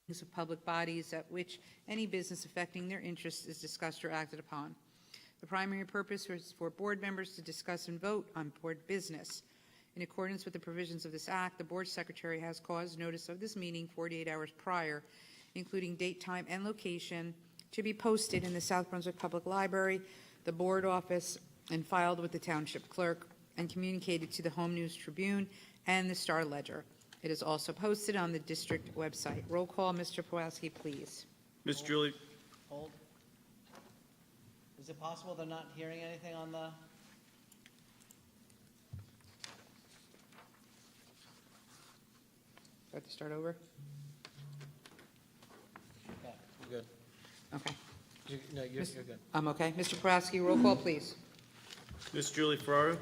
of public bodies at which any business affecting their interests is discussed or acted upon. The primary purpose is for board members to discuss and vote on board business. In accordance with the provisions of this act, the board secretary has caused notice of this meeting 48 hours prior, including date, time, and location, to be posted in the South Brunswick Public Library, the board office, and filed with the township clerk, and communicated to the Home News Tribune and the Star Ledger. It is also posted on the district website. Roll call, Mr. Pawlowski, please. Ms. Julie. Hold. Is it possible they're not hearing anything on the? Do I have to start over? Okay. You're good. Okay. No, you're good. I'm okay. Mr. Pawlowski, roll call, please. Ms. Julie Ferraro.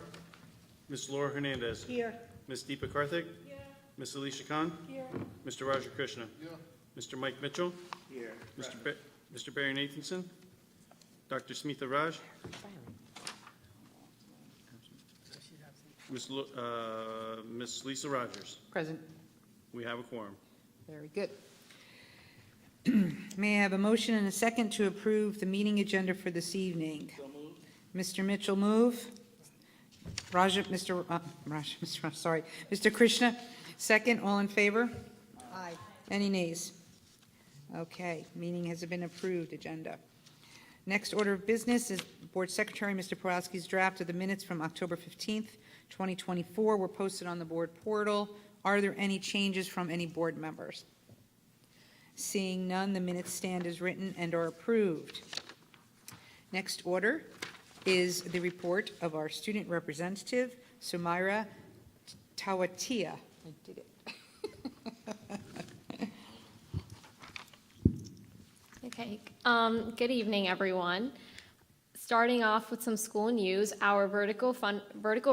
Ms. Laura Hernandez. Here. Ms. Deepa Karthik. Here. Ms. Alicia Khan. Here. Mr. Raja Krishna. Mr. Mike Mitchell. Here. Mr. Barry Nathanson. Dr. Smitha Raj. Ms. Lisa Rogers. Present. We have a quorum. Very good. May I have a motion and a second to approve the meeting agenda for this evening? So moved. Mr. Mitchell, move. Mr. Krishna, second. All in favor? Aye. Any nays? Okay, meeting has been approved. Agenda. Next order of business is Board Secretary Mr. Pawlowski's draft of the minutes from October 15th, 2024 were posted on the board portal. Are there any changes from any board members? Seeing none, the minutes stand as written and are approved. Next order is the report of our student representative, Sumaira Tawatia. I did it. Okay. Good evening, everyone. Starting off with some school news, our Vertical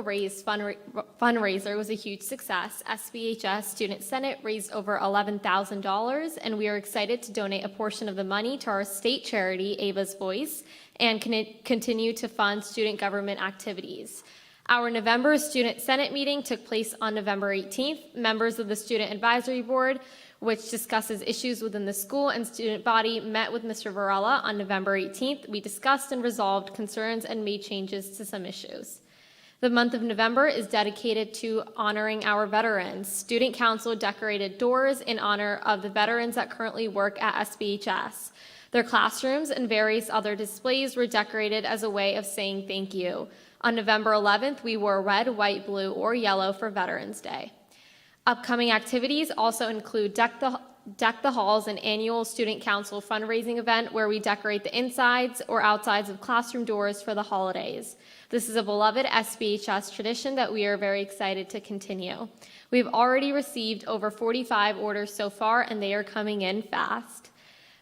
Raise fundraiser was a huge success. SBHS Student Senate raised over $11,000, and we are excited to donate a portion of the money to our state charity, Ava's Voice, and continue to fund student government activities. Our November Student Senate meeting took place on November 18th. Members of the Student Advisory Board, which discusses issues within the school and student body, met with Mr. Varela on November 18th. We discussed and resolved concerns and made changes to some issues. The month of November is dedicated to honoring our veterans. Student Council decorated doors in honor of the veterans that currently work at SBHS. Their classrooms and various other displays were decorated as a way of saying thank you. On November 11th, we wore red, white, blue, or yellow for Veterans Day. Upcoming activities also include Deck the Halls, an annual Student Council fundraising event where we decorate the insides or outsides of classroom doors for the holidays. This is a beloved SBHS tradition that we are very excited to continue. We've already received over 45 orders so far, and they are coming in fast.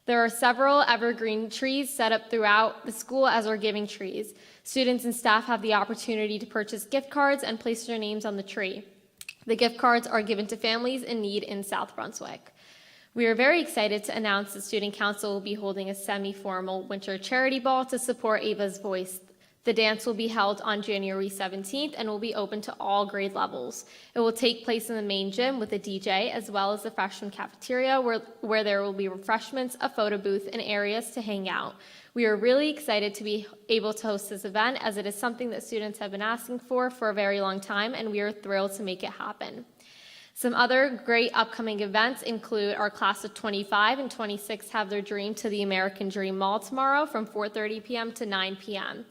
There are several evergreen trees set up throughout the school as our giving trees. Students and staff have the opportunity to purchase gift cards and place their names on the tree. The gift cards are given to families in need in South Brunswick. We are very excited to announce the Student Council will be holding a semi-formal winter charity ball to support Ava's Voice. The dance will be held on January 17th and will be open to all grade levels. It will take place in the main gym with a DJ, as well as the freshman cafeteria where there will be refreshments, a photo booth, and areas to hang out. We are really excited to be able to host this event, as it is something that students have been asking for a very long time, and we are thrilled to make it happen. Some other great upcoming events include our class of 25 and 26 have their dream to the American Dream Mall tomorrow from 4:30 p.m. to 9 p.m.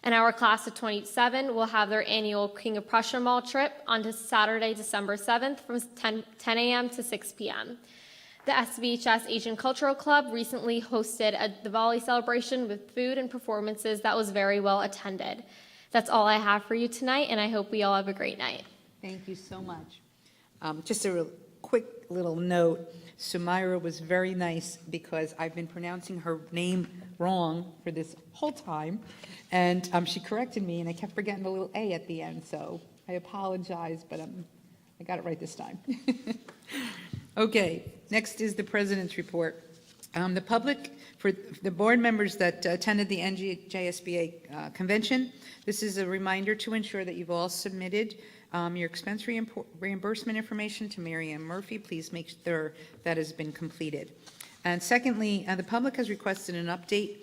And our class of 27 will have their annual King of Prussia Mall trip on Saturday, December 7th from 10 a.m. to 6 p.m. The SBHS Asian Cultural Club recently hosted a Diwali celebration with food and performances that was very well attended. That's all I have for you tonight, and I hope we all have a great night. Thank you so much. Just a quick little note. Sumaira was very nice because I've been pronouncing her name wrong for this whole time, and she corrected me, and I kept forgetting the little A at the end, so I apologize, but I got it right this time. Okay, next is the President's report. The public, for the board members that attended the NJSBA convention, this is a reminder to ensure that you've all submitted Your expense reimbursement information to Mary Ann Murphy, please make sure that has been completed. And secondly, the public has requested an update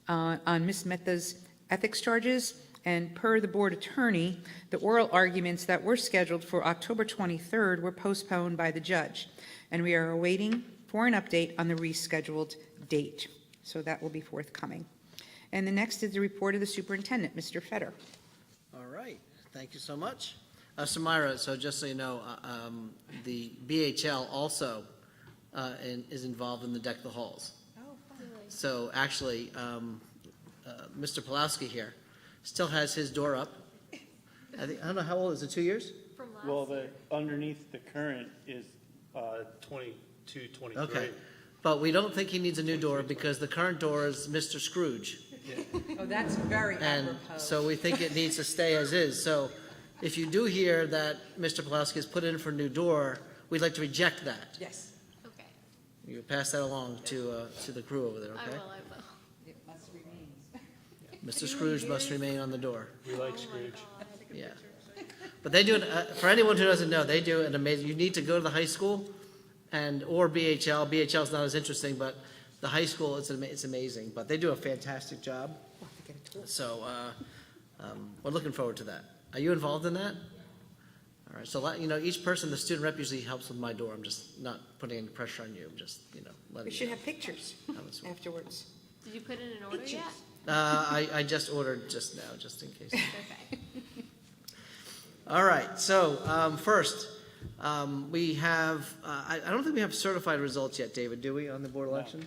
on Ms. Mehta's ethics charges, and per the board attorney, the oral arguments that were scheduled for October 23rd were postponed by the judge, and we are awaiting for an update on the rescheduled date. So that will be forthcoming. And the next is the report of the superintendent, Mr. Fetter. All right, thank you so much. Samira, so just so you know, the BHL also is involved in the Deck the Halls. So actually, Mr. Pulowski here still has his door up. I don't know, how old is it, 2 years? Well, underneath the current is 22, 23. Okay, but we don't think he needs a new door because the current door is Mr. Scrooge. Oh, that's very And so we think it needs to stay as is. So if you do hear that Mr. Pulowski has put in for a new door, we'd like to reject that. Yes, Okay, You pass that along to the crew over there, I okay? will, I will. it must remain. Mr. Scrooge must remain on the door. We like Oh my Scrooge. God. Yeah. But they do it, for anyone who doesn't know, they do an amazing, you need to go to the high school or BHL. BHL is not as interesting, but the high school, it's amazing. But they do a fantastic job. So we're looking forward to that. Are you involved in that? All right. So, each person, the student rep usually helps with my door. I'm just not putting any pressure on you. I'm just, letting We you should know. have pictures That was- afterwards. Did you put in an order yet? I just ordered just now, just in case. Okay. All right, so first, we have, I don't think we have certified results yet, David, do we, on the board election?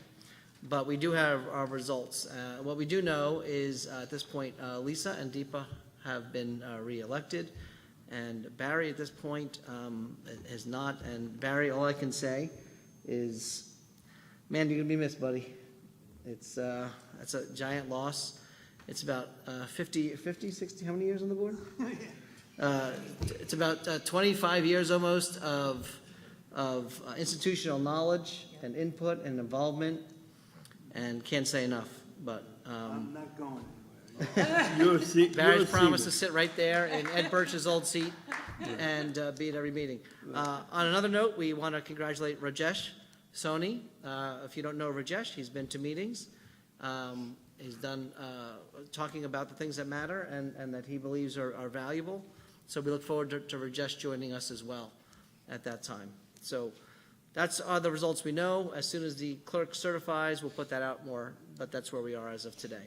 But we do have our results. What we do know is, at this point, Lisa and Deepa have been reelected, and Barry, at this point, has not. And Barry, all I can say is, man, you're going to be missed, buddy. It's a giant loss. It's about 50, 60, how many years on the board? It's about 25 years almost of institutional knowledge and input and involvement, and can't say enough. But I'm not going anywhere. Barry's promised to sit right there in Ed Birch's old seat and be at every meeting. On another note, we want to congratulate Rajesh Soni. If you don't know Rajesh, he's been to meetings. He's done talking about the things that matter and that he believes are valuable. So we look forward to Rajesh joining us as well at that time. So that's the results we know. As soon as the clerk certifies, we'll put that out more, but that's where we are as of today.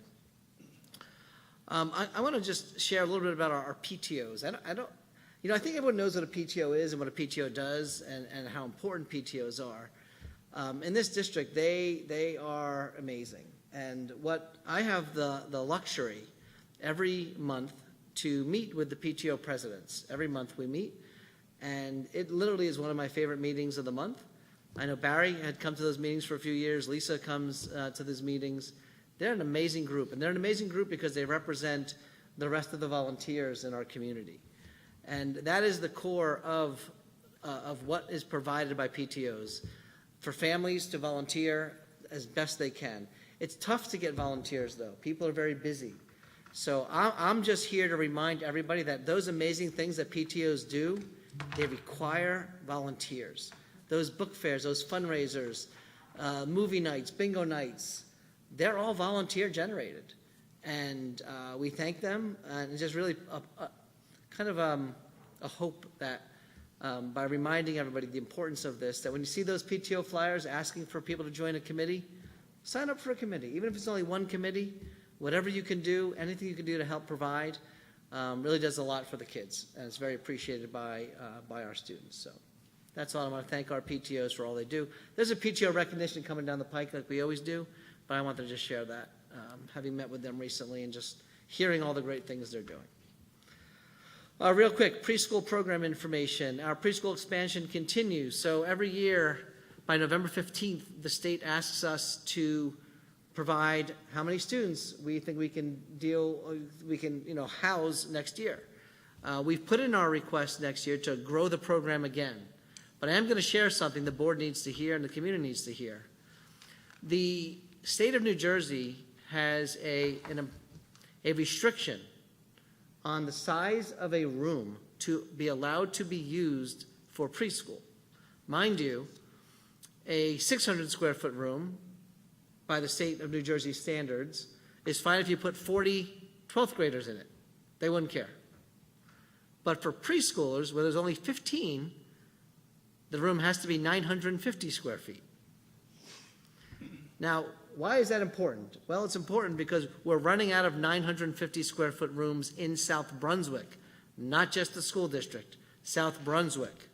I want to just share a little bit about our PTOs. I think everyone knows what a PTO is and what a PTO does and how important PTOs are. In this district, they are amazing. And what I have the luxury every month to meet with the PTO presidents. Every month we meet, and it literally is one of my favorite meetings of the month. I know Barry had come to those meetings for a few years. Lisa comes to those meetings. They're an amazing group, and they're an amazing group because they represent the rest of the volunteers in our community. And that is the core of what is provided by PTOs for families to volunteer as best they can. It's tough to get volunteers, though. People are very busy. So I'm just here to remind everybody that those amazing things that PTOs do, they require volunteers. Those book fairs, those fundraisers, movie nights, bingo nights, they're all volunteer generated. And we thank them, and it's just really a hope that by reminding everybody the importance of this, that when you see those PTO flyers asking for people to join a committee, sign up for a committee. Even if it's only one committee, whatever you can do, anything you can do to help provide, really does a lot for the kids, and it's very appreciated by our students. So that's all. I want to thank our PTOs for all they do. There's a PTO recognition coming down the pike like we always do, but I wanted to just share that, having met with them recently and just hearing all the great things they're doing. Real quick, preschool program information. Our preschool expansion continues. So every year by November 15th, the state asks us to provide how many students we think we can house next year. We've put in our request next year to grow the program again. But I am going to share something the board needs to hear and the community needs to hear. The state of New Jersey has a restriction on the size of a room to be allowed to be used for preschool. Mind you, a 600 square foot room by the state of New Jersey standards is fine if you put 40 12th graders in it. They wouldn't care. But for preschoolers, where there's only 15, the room has to be 950 square feet. Now, why is that important? Well, it's important because we're running out of 950 square foot rooms in South Brunswick, not just the school district, South Brunswick.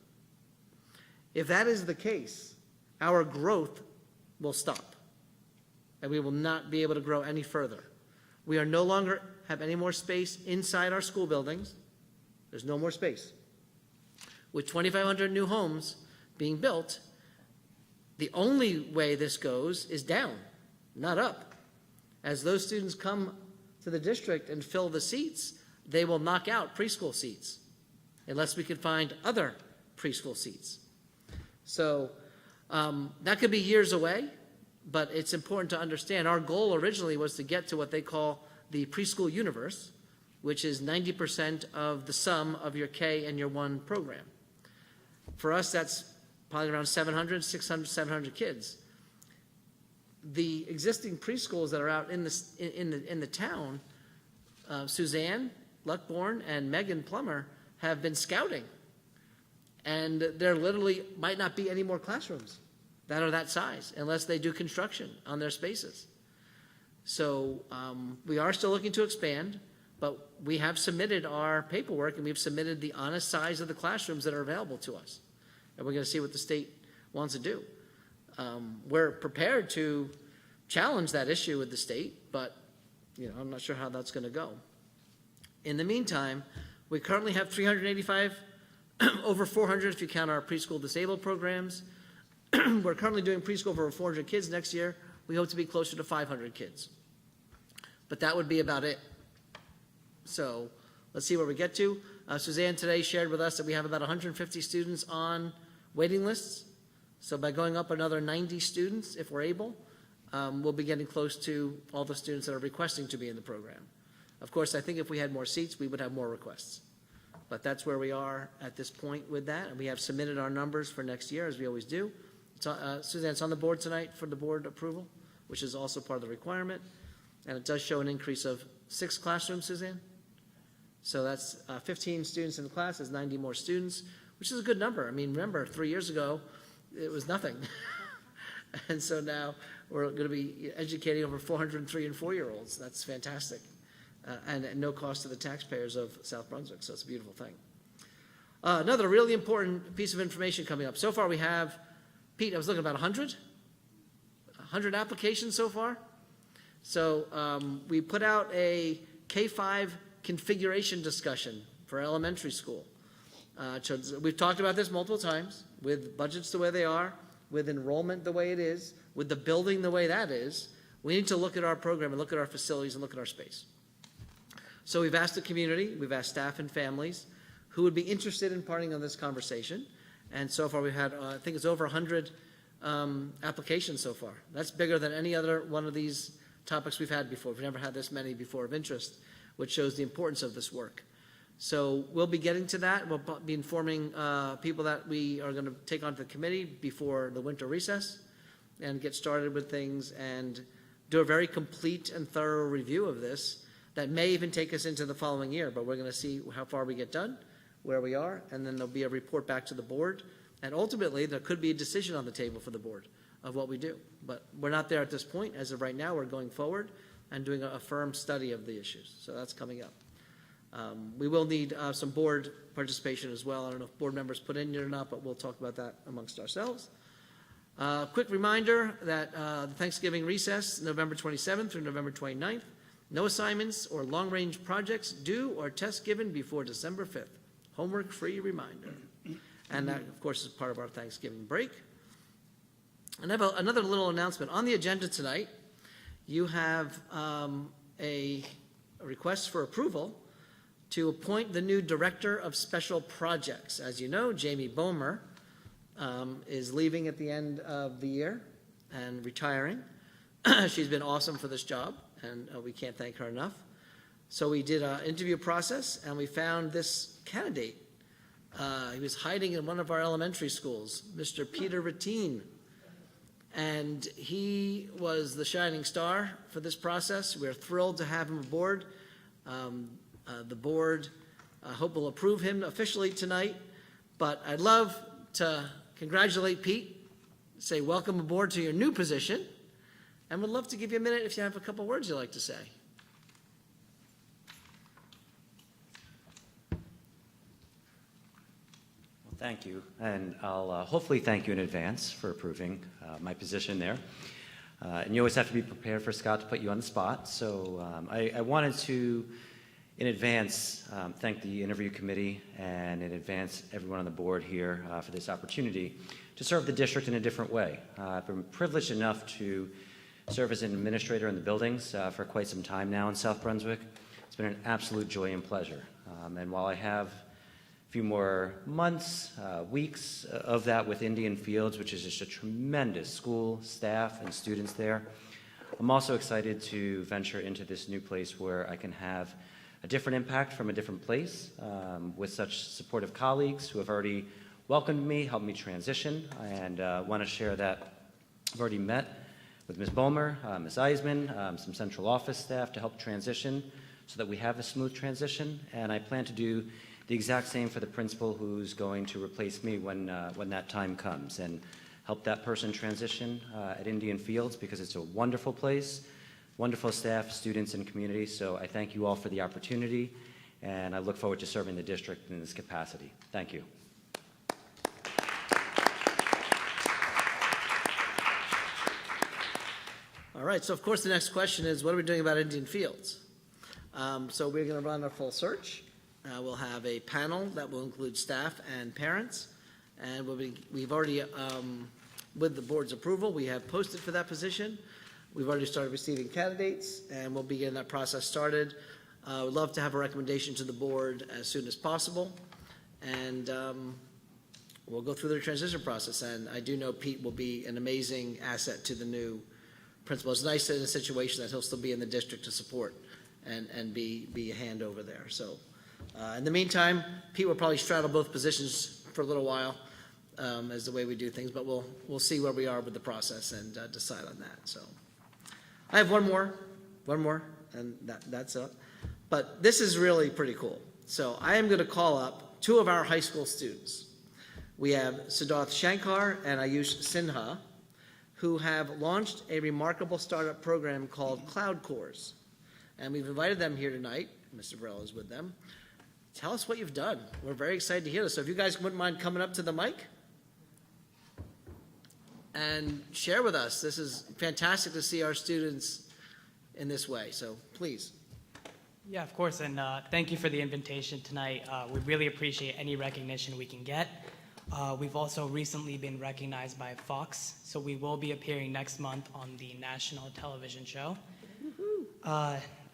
If that is the case, our growth will stop, and we will not be able to grow any further. We are no longer have any more space inside our school buildings. There's no more space. With 2,500 new homes being built, the only way this goes is down, not up. As those students come to the district and fill the seats, they will knock out preschool seats, unless we can find other preschool seats. So that could be years away, but it's important to understand our goal originally was to get to what they call the preschool universe, which is 90% of the sum of your K and your 1 program. For us, that's probably around 700, 600, 700 kids. The existing preschools that are out in the town, Suzanne Luckborn and Megan Plummer have been scouting, and there literally might not be any more classrooms that are that size unless they do construction on their spaces. So we are still looking to expand, but we have submitted our paperwork and we've submitted the honest size of the classrooms that are available to us. And we're going to see what the state wants to do. We're prepared to challenge that issue with the state, but I'm not sure how that's going to go. In the meantime, we currently have 385, over 400 if you count our preschool disabled programs. We're currently doing preschool for over 400 kids next year. We hope to be closer to 500 kids. But that would be about it. So let's see where we get to. Suzanne today shared with us that we have about 150 students on waiting lists. So by going up another 90 students, if we're able, we'll be getting close to all the students that are requesting to be in the program. Of course, I think if we had more seats, we would have more requests. But that's where we are at this point with that. And we have submitted our numbers for next year, as we always do. Suzanne, it's on the board tonight for the board approval, which is also part of the requirement. And it does show an increase of 6 classrooms, Suzanne. So that's 15 students in the class, is 90 more students, which is a good number. I mean, remember, 3 years ago, it was nothing. And so now we're going to be educating over 403 and 4-year-olds. That's fantastic. And at no cost to the taxpayers of South Brunswick, so it's a beautiful thing. Another really important piece of information coming up. So far we have, Pete, I was looking at about 100 applications so far. So we put out a K-5 configuration discussion for elementary school. We've talked about this multiple times, with budgets the way they are, with enrollment the way it is, with the building the way that is. We need to look at our program and look at our facilities and look at our space. So we've asked the community, we've asked staff and families who would be interested in participating in this conversation. And so far we've had, I think it's over 100 applications so far. That's bigger than any other one of these topics we've had before. We've never had this many before of interest, which shows the importance of this work. So we'll be getting to that. We'll be informing people that we are going to take onto the committee before the winter recess and get started with things and do a very complete and thorough review of this that may even take us into the following year, but we're going to see how far we get done, where we are, and then there'll be a report back to the board. And ultimately, there could be a decision on the table for the board of what we do. But we're not there at this point. As of right now, we're going forward and doing a firm study of the issues. So that's coming up. We will need some board participation as well. I don't know if board members put in yet or not, but we'll talk about that amongst ourselves. Quick reminder that the Thanksgiving recess, November 27th through November 29th. No assignments or long-range projects due or tests given before December 5th. Homework-free reminder. And that, of course, is part of our Thanksgiving break. And I have another little announcement. On the agenda tonight, you have a request for approval to appoint the new Director of Special Projects. As you know, Jamie Bomer is leaving at the end of the year and retiring. She's been awesome for this job, and we can't thank her enough. So we did an interview process, and we found this candidate He was hiding in one of our elementary schools, Mr. Peter Ratine. And he was the shining star for this process. We're thrilled to have him aboard. The board, I hope will approve him officially tonight. But I'd love to congratulate Pete, say welcome aboard to your new position, and would love to give you a minute if you have a couple words you'd like to say. Well, thank you, and I'll hopefully thank you in advance for approving my position there. And you always have to be prepared for Scott to put you on the spot, so I wanted to, in advance, thank the interview committee and in advance everyone on the board here for this opportunity to serve the district in a different way. I've been privileged enough to serve as an administrator in the buildings for quite some time now in South Brunswick. It's been an absolute joy and pleasure. And while I have a few more months, weeks of that with Indian Fields, which is just a tremendous school, staff, and students there, I'm also excited to venture into this new place where I can have a different impact from a different place with such supportive colleagues who have already welcomed me, helped me transition, and want to share that I've already met with Ms. Bomer, Ms. Eisman, some central office staff to help transition so that we have a smooth transition, and I plan to do the exact same for the principal who's going to replace me when that time comes, and help that person transition at Indian Fields because it's a wonderful place, wonderful staff, students, and community. So I thank you all for the opportunity, and I look forward to serving the district in this capacity. Thank you. All right, so of course the next question is, what are we doing about Indian Fields? So we're going to run a full search. We'll have a panel that will include staff and parents, and we've already, with the board's approval, we have posted for that position. We've already started receiving candidates, and we'll be getting that process started. We'd love to have a recommendation to the board as soon as possible, and we'll go through the transition process. And I do know Pete will be an amazing asset to the new principal. It's nice in a situation that he'll still be in the district to support and be a hand over there. So in the meantime, Pete will probably straddle both positions for a little while as the way we do things, but we'll see where we are with the process and decide on that. So I have one more, and that's it. But this is really pretty cool. So I am going to call up two of our high school students. We have Siddharth Shankar and Ayush Sinha, who have launched a remarkable startup program called Cloud Course. And we've invited them here tonight. Mr. Burrell is with them. Tell us what you've done. We're very excited to hear this. So if you guys wouldn't mind coming up to the mic and share with us. This is fantastic to see our students in this way. So please. Yeah, of course, and thank you for the invitation tonight. We really appreciate any recognition we can get. We've also recently been recognized by Fox, so we will be appearing next month on the national television show.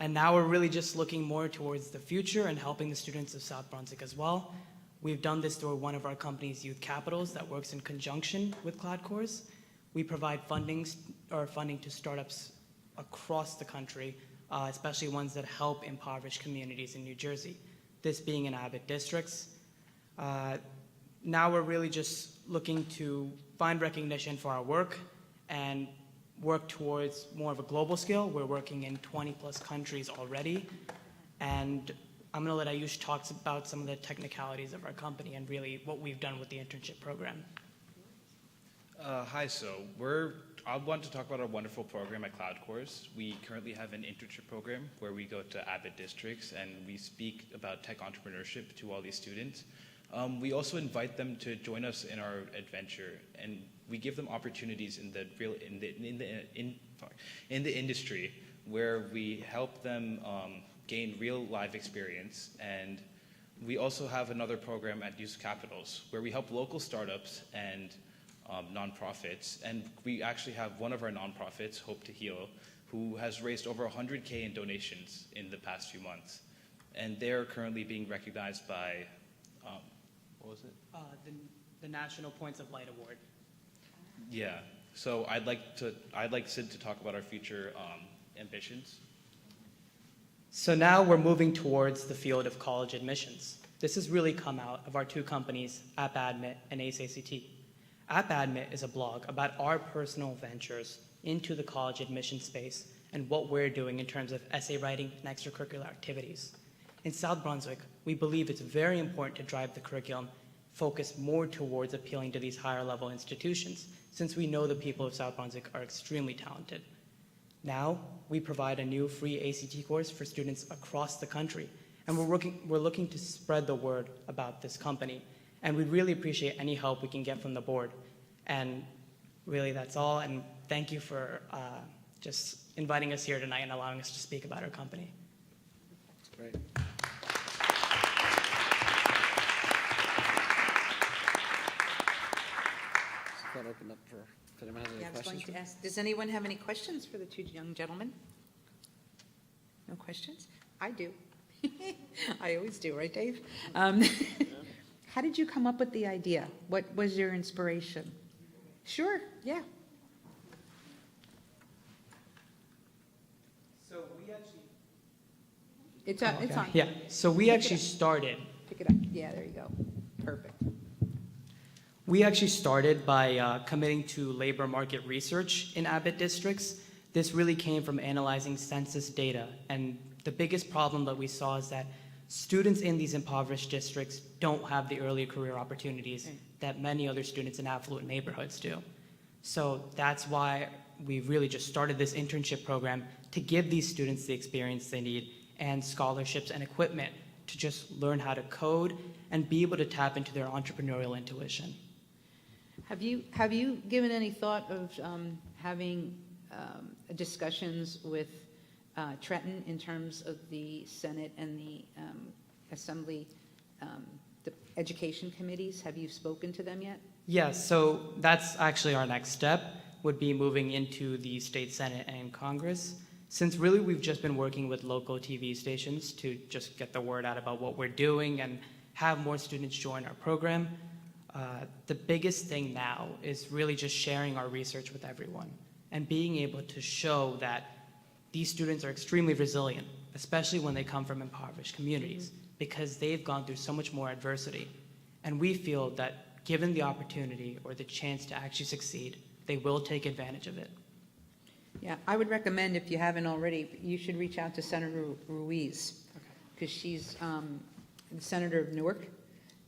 And now we're really just looking more towards the future and helping the students of South Brunswick as well. We've done this through one of our company's youth capitals that works in conjunction with Cloud Course. We provide funding to startups across the country, especially ones that help impoverished communities in New Jersey, this being in Abbott districts. Now we're really just looking to find recognition for our work and work towards more of a global scale. We're working in 20 plus countries already, and I'm going to let Ayush talk about some of the technicalities of our company and really what we've done with the internship program. Hi, so I want to talk about our wonderful program at Cloud Course. We currently have an internship program where we go to Abbott districts and we speak about tech entrepreneurship to all these students. We also invite them to join us in our adventure, and we give them opportunities in the industry where we help them gain real live experience. And we also have another program at Youth Capitals where we help local startups and nonprofits, and we actually have one of our nonprofits, Hope to Heal, who has raised over $100K in donations in the past few months, and they're currently being recognized by what was it? The National Points of Light Award. Yeah. So I'd like Sid to talk about our future ambitions. So now we're moving towards the field of college admissions. This has really come out of our two companies, AppAdmit and ACE-ACT. AppAdmit is a blog about our personal ventures into the college admission space and what we're doing in terms of essay writing and extracurricular activities. In South Brunswick, we believe it's very important to drive the curriculum focus more towards appealing to these higher level institutions, since we know the people of South Brunswick are extremely talented. Now, we provide a new free ACT course for students across the country, and we're looking to spread the word about this company, and we'd really appreciate any help we can get from the board. And really, that's all, and thank you for just inviting us here tonight and allowing us to speak about our company. That's great. That opened up for, if anyone has any Yeah, I was going questions. to ask, does anyone have any questions for the two young gentlemen? No questions? I do. I always do, right, Dave? How did you come up with the idea? What was your inspiration? Sure, yeah. So we actually... It's on. Yeah, so we Pick it actually up. started Pick it up. Yeah, there you go. Perfect. We actually started by committing to labor market research in Abbott districts. This really came from analyzing census data, and the biggest problem that we saw is that students in these impoverished districts don't have the early career opportunities that many other students in affluent neighborhoods do. So that's why we really just started this internship program to give these students the experience they need and scholarships and equipment to just learn how to code and be able to tap into their entrepreneurial intuition. Have you given any thought of having discussions with Trenton in terms of the Senate and the Assembly, the education committees? Have you spoken to them yet? Yes, so that's actually our next step, would be moving into the state Senate and Congress. Since really we've just been working with local TV stations to just get the word out about what we're doing and have more students join our program, the biggest thing now is really just sharing our research with everyone and being able to show that these students are extremely resilient, especially when they come from impoverished communities, because they've gone through so much more adversity. And we feel that given the opportunity or the chance to actually succeed, they will take advantage of it. Yeah, I would recommend, if you haven't already, you should reach out to Senator Ruiz, because she's the Senator of Newark,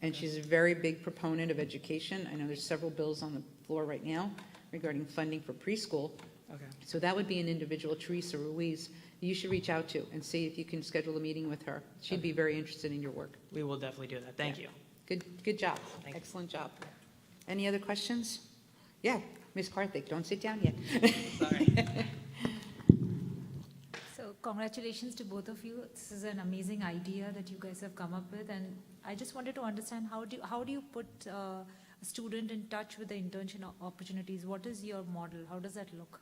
and she's a very big proponent of education. I know there's several bills on the floor right now regarding funding for preschool. Okay. So that would be an individual, Teresa Ruiz, you should reach out to and see if you can schedule a meeting with her. She'd be very interested in your work. We will definitely do that. Thank you. Good job. Thank you. Excellent job. Any other questions? Yeah, Ms. Karthik, don't sit down yet. Sorry. So congratulations to both of you. This is an amazing idea that you guys have come up with, and I just wanted to understand how do you put a student in touch with the internship opportunities? What is your model? How does that look?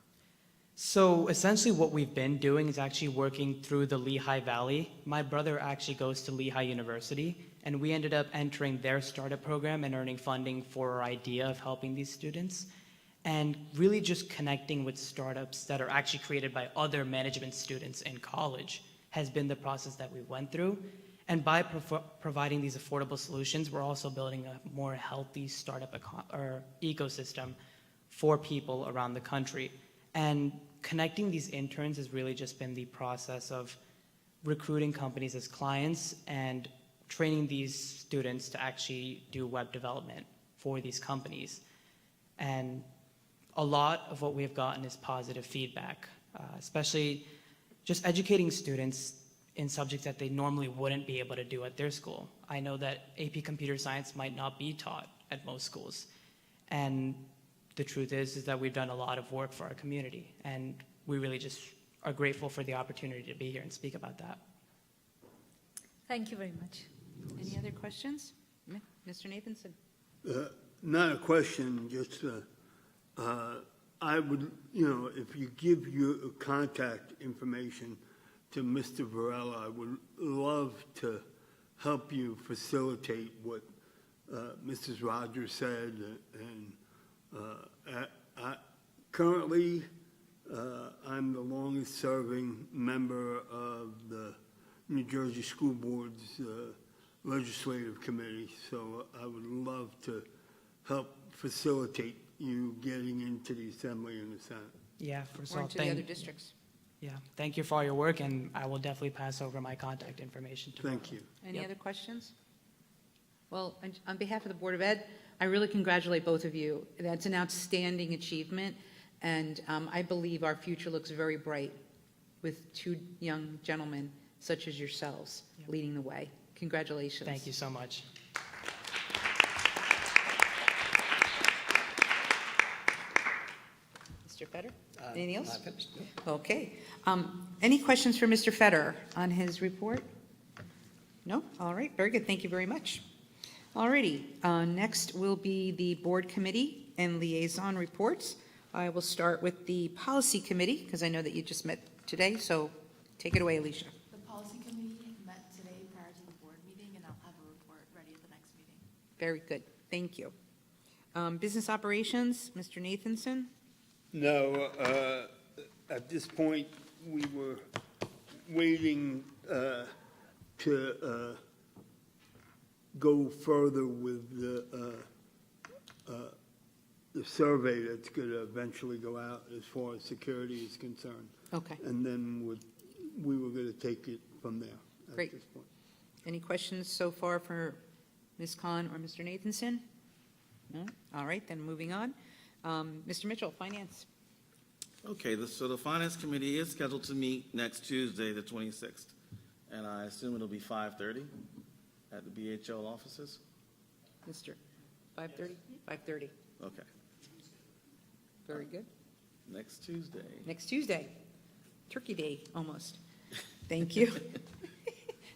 So essentially what we've been doing is actually working through the Lehigh Valley. My brother actually goes to Lehigh University, and we ended up entering their startup program and earning funding for our idea of helping these students. And really just connecting with startups that are actually created by other management students in college has been the process that we went through. And by providing these affordable solutions, we're also building a more healthy startup ecosystem for people around the country. And connecting these interns has really just been the process of recruiting companies as clients and training these students to actually do web development for these companies. And a lot of what we've gotten is positive feedback, especially just educating students in subjects that they normally wouldn't be able to do at their school. I know that AP Computer Science might not be taught at most schools. And the truth is that we've done a lot of work for our community, and we really just are grateful for the opportunity to be here and speak about that. Thank you very much. Any other questions? Mr. Nathanson? Not a question, just, I would, if you give your contact information to Mr. Varela, I would love to help you facilitate what Mrs. Rogers said. And currently, I'm the longest serving member of the New Jersey School Board's legislative committee, so I would love to help facilitate you getting into the Assembly and the Senate. Yeah, first of Or all, into the other districts. yeah, thank you for all your work, and I will definitely pass over my contact information to Thank Marla. you. Any Yep. other questions? Well, on behalf of the Board of Ed, I really congratulate both of you. That's an outstanding achievement, and I believe our future looks very bright with two young gentlemen such as yourselves Yep. leading the way. Congratulations. Thank you so much. Mr. Fetter? Anything else? Okay. Any questions for Mr. Fetter on his report? No? All right, very good. Thank you very much. All righty, next will be the Board Committee and Liaison Reports. I will start with the Policy Committee, because I know that you just met today, so take it away, Alicia. The policy committee met today prior to the board meeting, and I'll have a report ready at the next meeting. Very good, thank you. Business Operations, Mr. Nathanson? No, at this point, we were waiting to go further with the survey that's going to eventually go out as far as security is concerned. Okay, And then we were going to take it from there Great. at this point. any questions so far for Ms. Khan or Mr. Nathanson? No? All right, then moving on. Mr. Mitchell, Finance. Okay, so the Finance Committee is scheduled to meet next Tuesday, the 26th, and I assume it'll be 5:30 at the BHL offices? Mr. 5:30? 5:30, Okay, very good. next Tuesday. Next Tuesday, Turkey Day, almost. Thank you.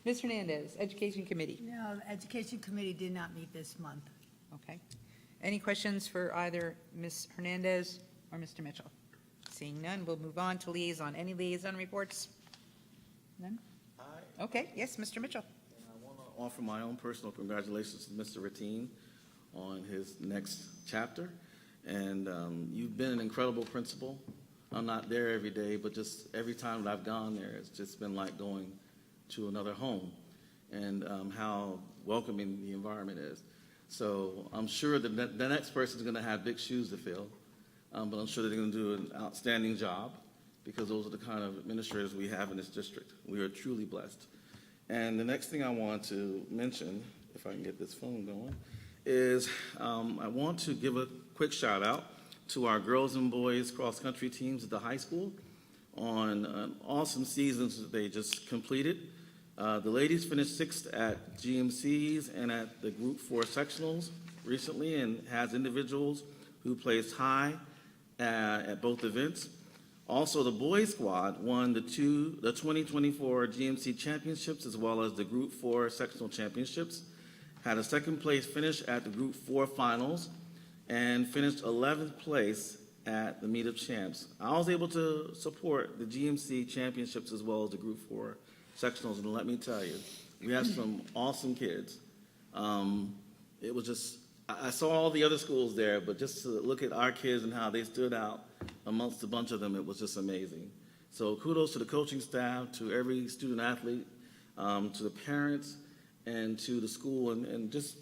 Ms. Hernandez, Education Committee. No, the Education Committee did not meet this month. Okay. Any questions for either Ms. Hernandez or Mr. Mitchell? Seeing none, we'll move on to Liaison. Any Liaison reports? None? Okay, yes, Mr. Mitchell. And I want to offer my own personal congratulations to Mr. Ratine on his next chapter. And you've been an incredible principal. I'm not there every day, but just every time that I've gone there, it's just been like going to another home, and how welcoming the environment is. So I'm sure that the next person is going to have big shoes to fill, but I'm sure they're going to do an outstanding job, because those are the kind of administrators we have in this district. We are truly blessed. And the next thing I want to mention, if I can get this phone going, is I want to give a quick shout out to our girls and boys cross-country teams at the high school on an awesome seasons that they just completed. The ladies finished 6th at GMCs and at the Group 4 sectionals recently, and has individuals who placed high at both events. Also, the boys squad won the 2024 GMC championships as well as the Group 4 sectional championships, had a second place finish at the Group 4 finals, and finished 11th place at the Meet of Champs. I was able to support the GMC championships as well as the Group 4 sectionals, and let me tell you, we have some awesome kids. It was just, I saw all the other schools there, but just to look at our kids and how they stood out amongst a bunch of them, it was just amazing. So kudos to the coaching staff, to every student athlete, to the parents, and to the school, and just,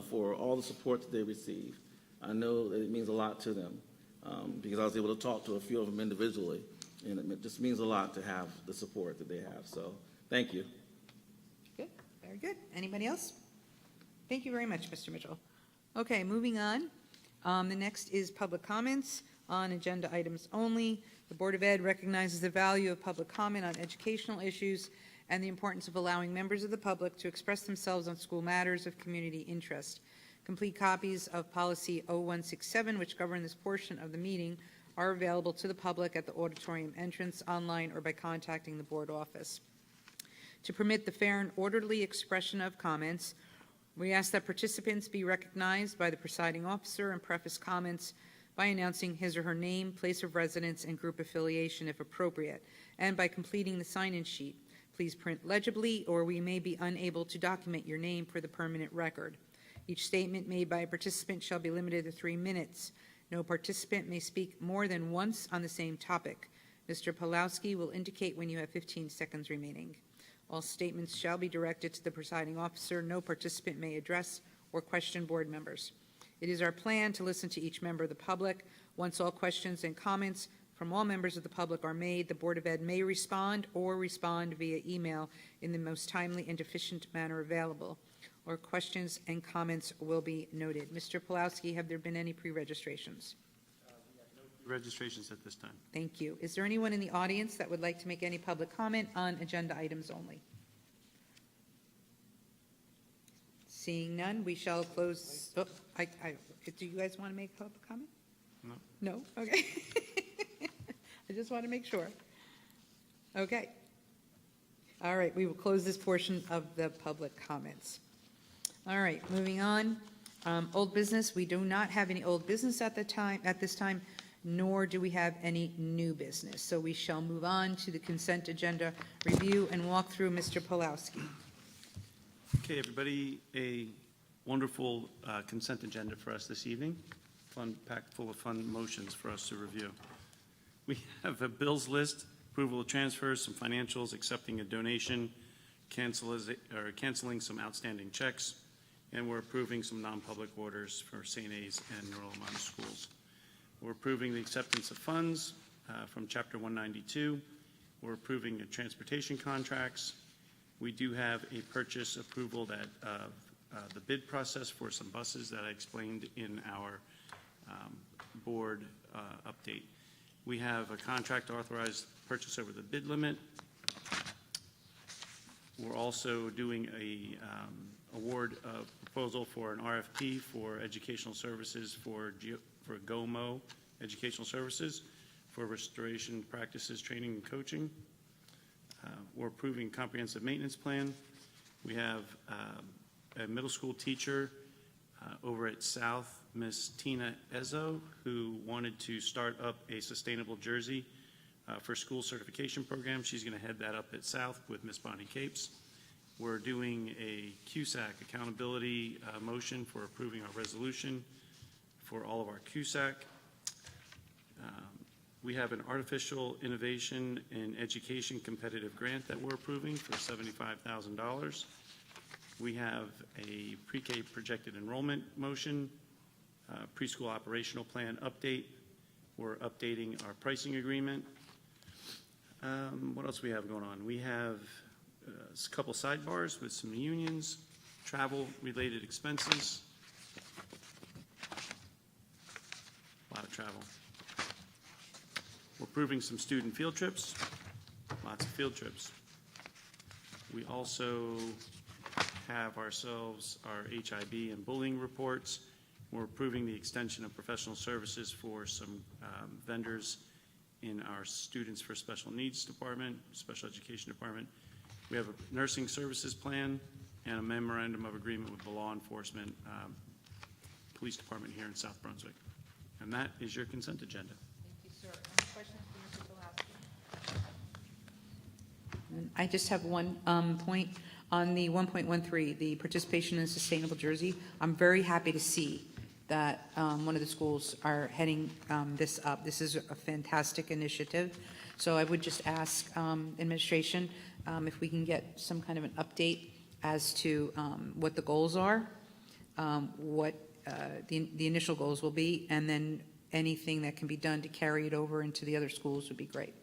for all the support that they receive. I know that it means a lot to them, because I was able to talk to a few of them individually, and it just means a lot to have the support that they have. So thank you. Good, very good. Anybody else? Thank you very much, Mr. Mitchell. Okay, moving on. The next is public comments on agenda items only. The Board of Ed recognizes the value of public comment on educational issues and the importance of allowing members of the public to express themselves on school matters of community interest. Complete copies of Policy 0167, which govern this portion of the meeting, are available to the public at the auditorium entrance, online, or by contacting the board office. To permit the fair and orderly expression of comments, we ask that participants be recognized by the presiding officer and preface comments by announcing his or her name, place of residence, and group affiliation if appropriate, and by completing the sign-in sheet. Please print legibly, or we may be unable to document your name for the permanent record. Each statement made by a participant shall be limited to 3 minutes. No participant may speak more than once on the same topic. Mr. Pawlowski will indicate when you have 15 seconds remaining. All statements shall be directed to the presiding officer. No participant may address or question board members. It is our plan to listen to each member of the public. Once all questions and comments from all members of the public are made, the Board of Ed may respond or respond via email in the most timely and efficient manner available, or questions and comments will be noted. Mr. Pulowski, have there been any pre-registrations? Registrations at this time. Thank you. Is there anyone in the audience that would like to make any public comment on agenda items only? Seeing none, we shall close. Oh, do you guys want to make public comment? No. No? Okay. I just want to make sure. Okay. All right, we will close this portion of the public comments. All right, moving on. Old business, we do not have any old business at this time, nor do we have any new business. So we shall move on to the consent agenda review and walk through. Mr. Pulowski. Okay, everybody, a wonderful consent agenda for us this evening. Fun, packed full of fun motions for us to review. We have a bills list, approval of transfers, some financials, accepting a donation, canceling some outstanding checks, and we're approving some non-public orders for St. A's and New Orleans schools. We're approving the acceptance of funds from Chapter 192. We're approving the transportation contracts. We do have a purchase approval that the bid process for some buses that I explained in our board update. We have a contract authorized purchase over the bid limit. We're also doing a award of proposal for an RFP for educational services for GOMO Educational Services for restoration practices, training, and coaching. We're approving comprehensive maintenance plan. We have a middle school teacher over at South, Miss Tina Ezzo, who wanted to start up a sustainable jersey for school certification program. She's going to head that up at South with Miss Bonnie Capes. We're doing a CUSAC accountability motion for approving our resolution for all of our CUSAC. We have an artificial innovation in education competitive grant that we're approving for $75,000. We have a pre-K projected enrollment motion, preschool operational plan update. We're updating our pricing agreement. What else we have going on? We have a couple sidebars with some unions, travel-related expenses. A lot of travel. We're approving some student field trips, lots of field trips. We also have ourselves our HIB and bullying reports. We're approving the extension of professional services for some vendors in our Students for Special Needs Department, Special Education Department. We have a nursing services plan and a memorandum of agreement with the law enforcement police department here in South Brunswick. And that is your consent agenda. Thank you, sir. Any questions for Mr. Pulowski? I just have one point on the 1.13, the participation in sustainable jersey. I'm very happy to see that one of the schools are heading this up. This is a fantastic initiative. So I would just ask administration if we can get some kind of an update as to what the goals are, what the initial goals will be, and then anything that can be done to carry it over into the other schools would be great.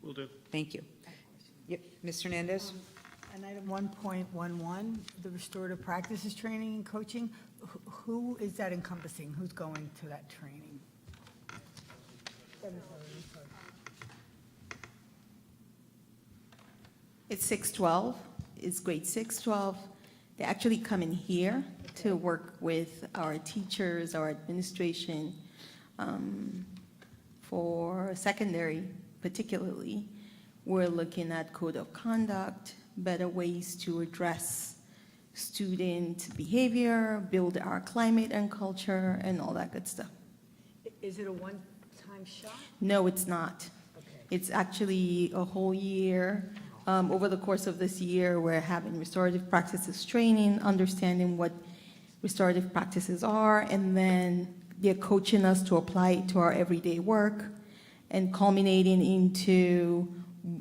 Will do. Thank you. Yep, Ms. Hernandez? And item 1.11, the restorative practices training and coaching, who is that encompassing? Who's going to that training? It's 612, it's grade 612. They actually come in here to work with our teachers, our administration, for secondary particularly. We're looking at code of conduct, better ways to address student behavior, build our climate and culture, and all that good stuff. Is it a one-time shot? No, it's not. Okay. It's actually a whole year. Over the course of this year, we're having restorative practices training, understanding what restorative practices are, and then they're coaching us to apply it to our everyday work, and culminating into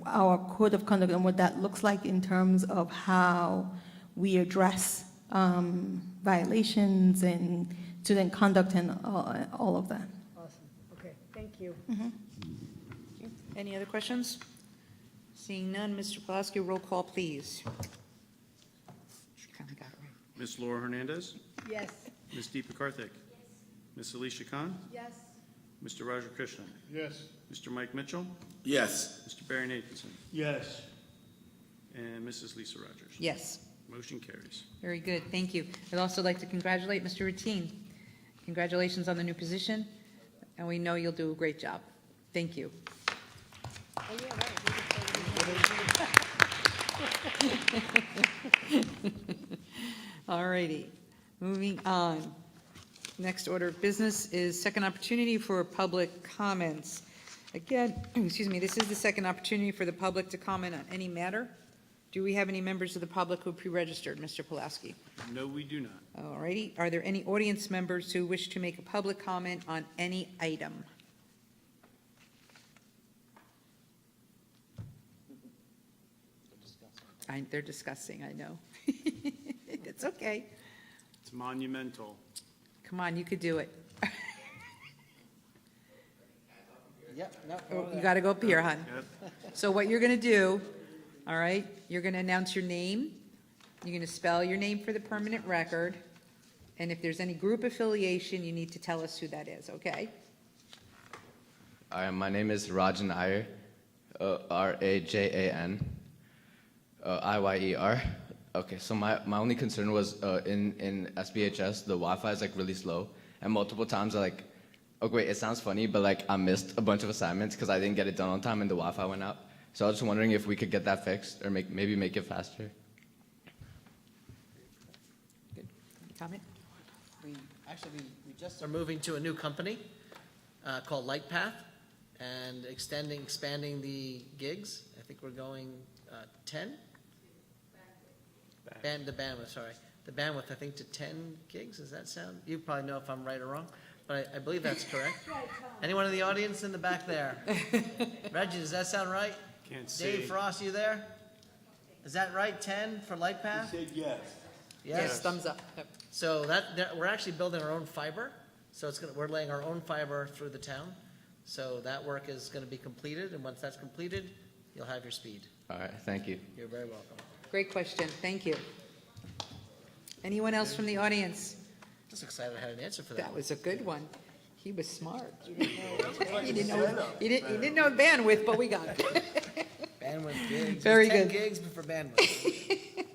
our code of conduct and what that looks like in terms of how we address violations and student conduct and all of that. Awesome. Okay, thank you. Any other questions? Seeing none, Mr. Pulaski, roll call, please. She kind of got it right. Ms. Laura Hernandez? Yes. Ms. Deepa Karthik? Ms. Alicia Khan? Yes. Mr. Roger Krishnan? Yes. Mr. Mike Mitchell? Yes. Mr. Barry Nathanson? Yes. And Mrs. Lisa Rogers? Yes. Motion carries. Very good, thank you. I'd also like to congratulate Mr. Rateen. Congratulations on the new position, and we know you'll do a great job. Thank you. All righty, moving on. Next order of business is second opportunity for public comments. Again, excuse me, this is the second opportunity for the public to comment on any matter. Do we have any members of the public who pre-registered, Mr. Pulaski? No, we do not. All righty, are there any audience members who wish to make a public comment on any item? They're discussing, I know. It's okay. It's monumental. Come on, you could do it. Yep, no. Oh, you got to go up here, hon. Yep. So what you're going to do, all right, you're going to announce your name. You're going to spell your name for the permanent record. And if there's any group affiliation, you need to tell us who that is, okay? All right, my name is Rajan Iyer, Rajan Iyer. Okay, so my only concern was in SBHS, the Wi-Fi is like really slow. And multiple times I like, oh wait, it sounds funny, but like I missed a bunch of assignments because I didn't get it done on time and the Wi-Fi went out. So I was just wondering if we could get that fixed or maybe make it faster. Good. Comment? We just are moving to a new company called LightPath and expanding the gigs. I think we're going 10? The bandwidth, sorry. The bandwidth, I think, to 10 gigs. Does that sound? You probably know if I'm right or wrong, but I believe that's correct. Anyone in the audience in the back there? Reggie, does that sound right? Can't see. Dave Frost, you there? Is that right, 10 for LightPath? He said yes. Yes, thumbs up. Yep. So we're actually building our own fiber. So we're laying our own fiber through the town. So that work is going to be completed, and once that's completed, you'll have your speed. All right, thank you. You're very welcome. Great question, thank you. Anyone else from the audience? Just excited I had an answer for that. That was a good one. He was smart. He didn't know bandwidth, but we got it. Bandwidth gigs. Very It was good. 10 gigs for bandwidth.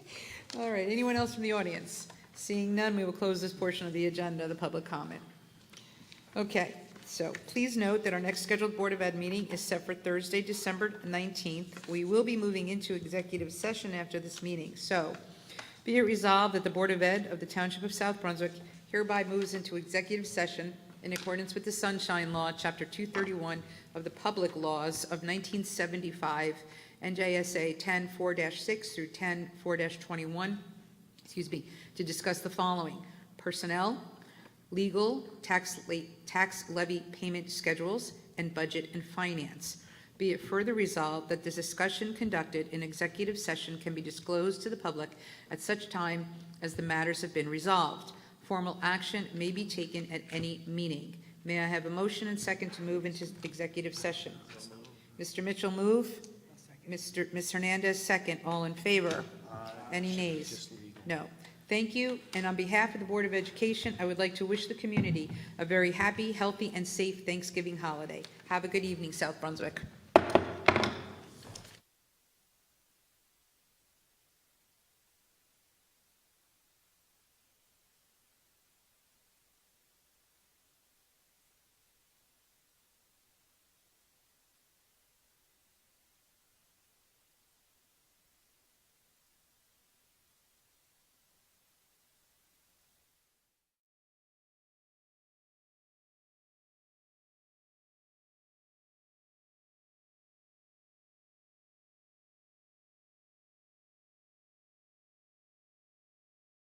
All right, anyone else from the audience? Seeing none, we will close this portion of the agenda, the public comment. Okay, so please note that our next scheduled Board of Ed meeting is set for Thursday, December 19th. We will be moving into executive session after this meeting. So be it resolved that the Board of Ed of the Township of South Brunswick hereby moves into executive session in accordance with the Sunshine Law, Chapter 231 of the Public Laws of 1975, NJSA 10-4-6 through 10-4-21, to discuss the following: personnel, legal, tax levy payment schedules, and budget and finance. Be it further resolved that the discussion conducted in executive session can be disclosed to the public at such time as the matters have been resolved. Formal action may be taken at any meeting. May I have a motion and second to move into executive session? Mr. Mitchell, move. Ms. Hernandez, second. All in favor? Any nays? No. Thank you. And on behalf of the Board of Education, I would like to wish the community a very happy, healthy, and safe Thanksgiving holiday. Have a good evening, South Brunswick.